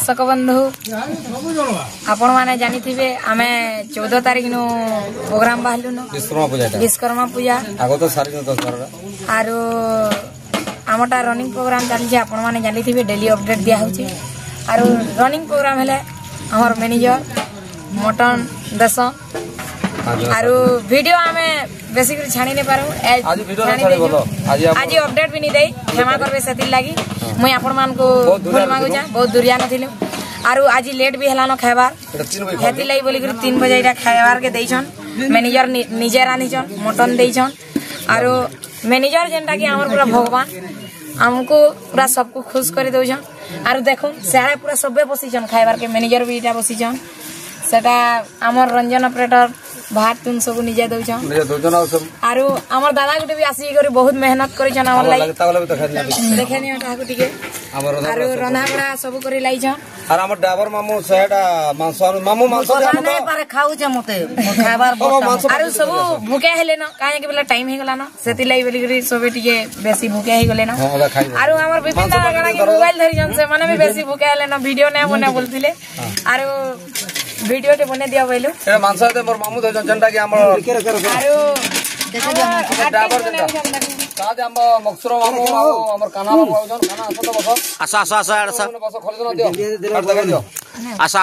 दर्शक बंधु आपण मैंने जानी थे आम 14 तारीख नु प्रोग्राम बाहर विश्वकर्मा पूजा आरो आमटा रनिंग प्रोग्राम चली आपण मैंने जानी थे डेली अपडेट दिया आरो रनिंग प्रोग्राम हेले हमर मैनेजर मटन दस आरो वीडियो आमे बेसिकली छाणी नहीं पारू आज अपडेट भी नहीं दे क्षमा करबे सेति लागि मुई आपण मान को भूल मांगु जा बहुत दुरिया नथिलु आरो आज लेट भी हलानो खाइबार हेति लाई बोली 3 बजे इटा खाइबार के देइछन मैनेजर निजे रानीछन मटन देइछन आरो मैनेजर जेनटा कि हमर पूरा भगवान हमको पूरा सबको खुश कर दउछन आरो देखो सारे पूरा सबे बसिछन खाइबार के मैनेजर भी इटा बसिछन सेटा हमर रंजन ऑपरेटर भात तुम सब निजे दउछन आरो हमर दादा गुटे भी आसी करी बहुत मेहनत करिछन हमर लाई देखेनी ओटा गुटिके आरो रंधा बड़ा सब करी लाइछन आर हमर ड्राइवर मामू सेटा मामू मांस नहीं पारे खाउ छ मते खाइबार बहुत आरो सब भूखे हेले न काहे के बेला टाइम हे गला न सेति लाई बोली करी सबे टिके बेसी भूखे हे गले न आरो हमर विपिन दादा गाना के मोबाइल धरिछन से माने भी बेसी भूखे हेले न वीडियो ने बने बोलथिले आरो वीडियो टे बने दिया बोलु ए मांस दे मोर मामू दे जनटा के हमर आरो ड्राइवर जनटा सादे हम मक्सुर मामू हमर काना मामू जन काना असत बस आसा बस खली न दियो कर दे दियो आसा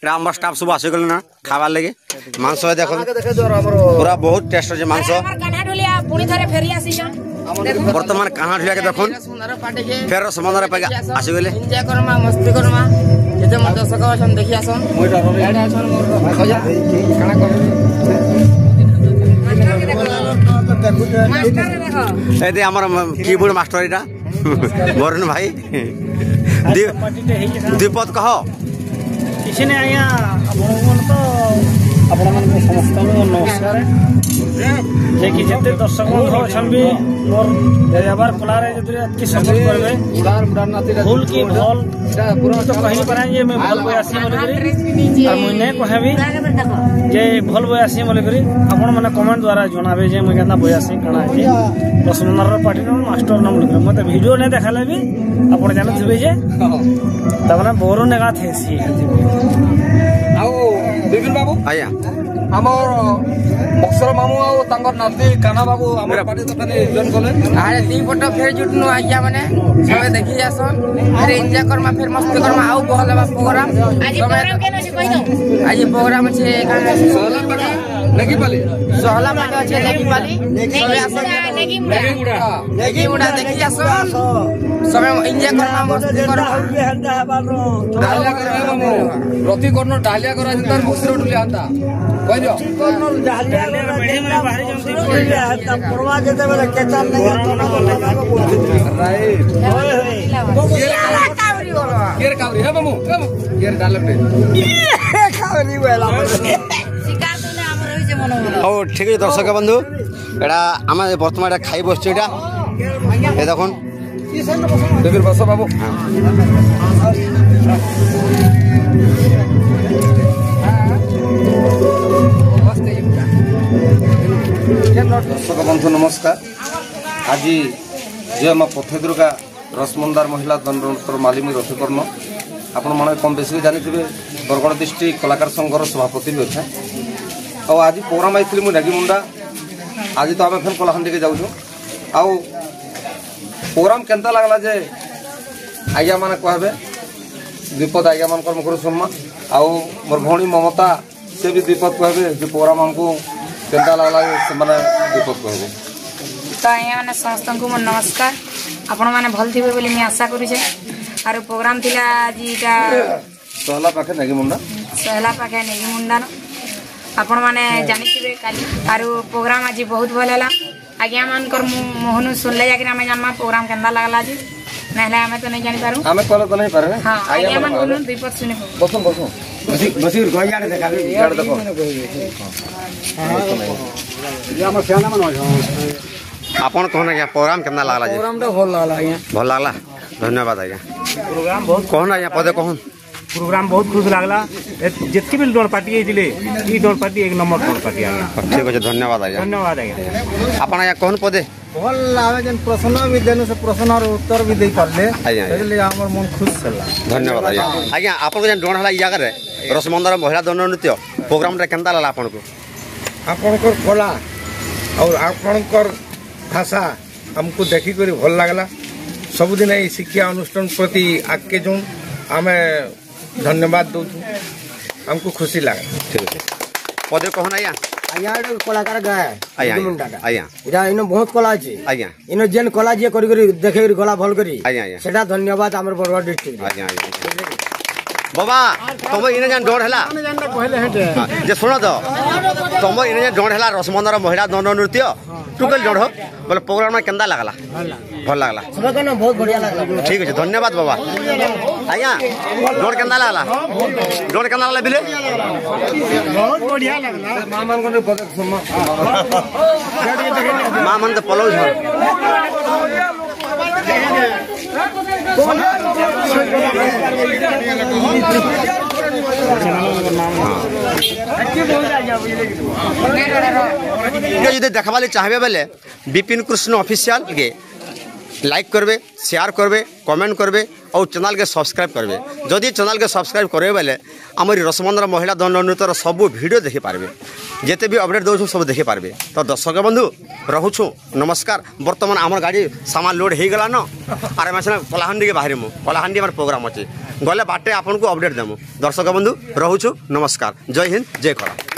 एटा हमर स्टाफ सब आसे गले ना खाबार लगे मांस देखो पूरा बहुत टेस्ट जे मांस हमर कान्हा ढोलिया पुनी थरे फेरी आसीछन वर्तमान कान्हा ढोलिया के देखो फेर समुद्र पे आसे गले एन्जॉय करमा मस्ती करमा जेते म दर्शक अछन देखि आसन एडा अछन मोर खजा काना कर मास्टर देखो एते हमर कीबोर्ड मास्टर इटा वरुण भाई दीपक कह किसी ने आया आपण मन समस्त नमस्कार देखि जते दर्शक अछन भी मोर देबार कोलारे जते अति सपोर्ट करबे उड़ान नाती फूल की भल पूरा तो कहि परा जे मैं भल बय आसी बोले करी और मने कहबी जे भल बय आसी बोले करी आपण माने कमेंट द्वारा जणाबे जे मैं केना बय आसी कणा जे 10 नंबर पार्टी नो मास्टर नाम लिख मते वीडियो ने देखाले भी आपण जान थिबे जे तबना बोरो नेगा थेसी आओ विपिन बाबू आया हमर मक्सुर मामू आ तांगर नाती काना बाबू हमर पार्टी तो तने जॉइन करले अरे दी फोटो फेर जुटनु आइया माने सबे देखि जासन फिर एन्जॉय करमा फिर मस्ती करमा आउ बहलबा प्रोग्राम आज प्रोग्राम केनो छै कहि दो आज प्रोग्राम छै काना सोहला पाटा नेगी पाली सोहला पाटा छै नेगी पाली नेगी मुडा देखि जासन सबे एन्जॉय करमा मस्ती करमा डालिया करे मामू प्रति कोन डालिया करा जितर मक्सुर उठले आंदा कहि दियो कोन डालिया में बाहर जंती बोले हता परवा जते बेले केचन नहीं तना राइट केर कावरी हे मामू केर डालते खावरी वेला शिकार तने हमर होई जे मन ओ ठीक है दर्शक बंधु एटा हम वर्तमान एटा खाई बसछ एटा ए देखन देवीर बस बाबू दर्शक बंधु नमस्कार आज जे हम पथे दुर्गा रसमंदार महिला दंडोत्तर मालिनी रथकर्ण आपण मन कम बेसी जानी थे बरगड़ डिस्ट्रिक्ट कलाकार संघर सभापति भी अच्छा और आज प्रोग्राम आई मुझे नागी मुंडा आज तो आम फेन कलाहांडी के जाऊँ आउ प्रोग्राम केनता लगला जे आज्ञा मैंने कहबे विपद आज्ञा मान मुखर सम्मा आउ मोर भौणी ममता से भी विपद कहबे जो प्रोग्राम हमको केनता लगला से माने विपद कहबे तो आया माने समस्त को मन नमस्कार आपण माने भल थिबे बोली मैं आशा करू छे आरो प्रोग्राम थिला जीटा सहला पाखे नागी मुंडा न आपण माने जानी थिबे काली आरो प्रोग्राम आज बहुत भल हला आज्ञा मान कर मोहन सुनले जाके हमें जानमा प्रोग्राम केनता लागला जी नहले हमें तो नहीं जानि पारू हमें कहले तो नहीं पारे हां आज्ञा मान बोलू दीपक सुने बसो बसी गय यार देखा यार देखो ये हम सेना मन आपन कहना क्या प्रोग्राम केना लागला जी प्रोग्राम तो भल लागला आज्ञा भल लागला धन्यवाद आज्ञा प्रोग्राम बहुत कहना आज्ञा पदे कहन प्रोग्राम बहुत खुश लागला जितकी भी डोर पार्टी आइले ई डोर पार्टी एक नंबर डोर पार्टी आज्ञा ठीक है धन्यवाद आज्ञा धन्यवाद आज्ञा आपन आज्ञा कहन पदे भल लागे जन प्रश्न भी देनु से प्रश्न और उत्तर भी दे पारले एले हमर मन खुश छला। धन्यवाद आज्ञा। आज्ञा आपन जन डोन हला ई जगह रे रसमंदार महिला दंड नृत्य प्रोग्राम रे केनता लागला आपन को? आपन को कला और आपन को भाषा हमको देखि करी भल लागला। सब दिन ए शिक्षा अनुष्ठान प्रति आके जो हमें धन्यवाद दउ हमको खुशी लागे। ठीक है पदे कहन आज्ञा आज्ञा कलाकार गाय आज्ञा इरा इनो बहुत कला अछि आज्ञा इनो जेन कला जे करी करी देखे करी गला भल करी आज्ञा सेटा धन्यवाद हमर बरगढ़ डिस्ट्रिक्ट आज्ञा बाबा तुम इने जन डोन हला जे सुनो तो तुम इने जन डोन हला रसमंदार महिला दंड नृत्य टुकल जोड़ बोले प्रोग्राम में केंदा लागला? भल लागला सबके बहुत बढ़िया लागला। ठीक है धन्यवाद बाबा। आज्ञा डोन केंदा लागला? डोन केंदा लागला बिले? बहुत बढ़िया लागला। मामन को पदक सुमा मामन तो पलो छ যদি দেখবালে চাহবে বেলে विपिन कृष्ण ऑफिशियल के लाइक करबे शेयर करबे कमेंट करबे और चैनल के सब्सक्राइब करबे। जदि चैनल के सब्सक्राइब करबे बेले आमर रसमंदार महिला दंड नृत्यर सब वीडियो देखि पारबे जेते भी अपडेट दउछु सब देखि पारबे। तो दर्शक बंधु रहुछु नमस्कार। वर्तमान आमर गाड़ी सामान लोड हो गला न आर मैं कलाहांडी के बाहर मु कलाहांडी आमर प्रोग्राम अच्छे गले बाटे आपन को अपडेट देमु। दर्शक बंधु रहुछु नमस्कार। जय हिंद जय कला।